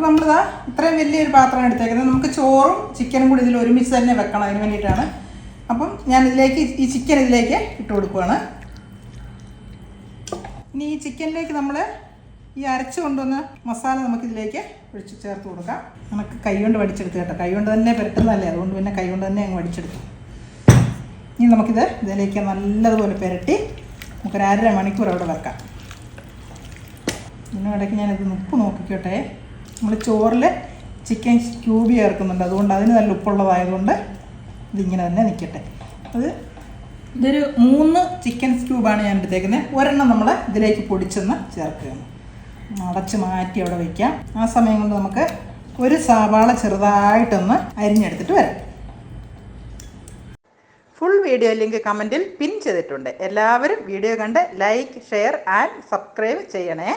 അപ്പോൾ നമ്മളിതാ ഇത്രയും വലിയൊരു പാത്രമാണ് എടുത്തേക്കുന്നത്. നമുക്ക് ചോറും ചിക്കനും കൂടി ഇതിൽ ഒരുമിച്ച് തന്നെ വെക്കണം. അതിന് വേണ്ടിയിട്ടാണ്. അപ്പം ഞാനിതിലേക്ക് ഈ ചിക്കൻ ഇതിലേക്ക് ഇട്ട് കൊടുക്കുകയാണ്. ഇനി ഈ ചിക്കനിലേക്ക് നമ്മൾ ഈ അരച്ച് കൊണ്ടുവന്ന മസാല നമുക്കിതിലേക്ക് ഒഴിച്ച് ചേർത്ത് കൊടുക്കാം. നമുക്ക് കൈ കൊണ്ട് വടിച്ചെടുത്ത് കേട്ടോ. കൈ കൊണ്ട് തന്നെ പുരട്ടുന്നതല്ലേ, അതുകൊണ്ട് പിന്നെ കൈ കൊണ്ട് തന്നെ അങ്ങ് വടിച്ചെടുത്തു. ഇനി നമുക്കിത് ഇതിലേക്ക് നല്ലതുപോലെ പുരട്ടി നമുക്കൊരു 1.5 മണിക്കൂർ അവിടെ വെക്കാം. ഇതിനിടയ്ക്ക് ഞാനിത് ഉപ്പ് നോക്കിക്കോട്ടെ. നമ്മൾ ചോറിൽ ചിക്കൻ ക്യൂബ് ചേർക്കുന്നുണ്ട്, അതുകൊണ്ട് അതിന് നല്ല ഉപ്പുള്ളതായതുകൊണ്ട് ഇതിങ്ങനെ തന്നെ നിൽക്കട്ടെ. ഇതൊരു 3 ചിക്കൻ ക്യൂബാണ് ഞാൻ എടുത്തേക്കുന്നത്. ഒരെണ്ണം നമ്മൾ ഇതിലേക്ക് പൊടിച്ചൊന്ന് ചേർക്കുകയാണ്. അടച്ച് മാറ്റി അവിടെ വയ്ക്കാം. ആ സമയം കൊണ്ട് നമുക്ക് ഒരു സവാള ചെറുതായിട്ടൊന്ന് അരിഞ്ഞെടുത്തിട്ട് വരാം. ഫുൾ വീഡിയോ ലിങ്ക് കമൻറ്റിൽ പിൻ ചെയ്തിട്ടുണ്ട്. എല്ലാവരും വീഡിയോ കണ്ട് ലൈക്ക്, ഷെയർ ആൻഡ് സബ്സ്ക്രൈബ് ചെയ്യണേ.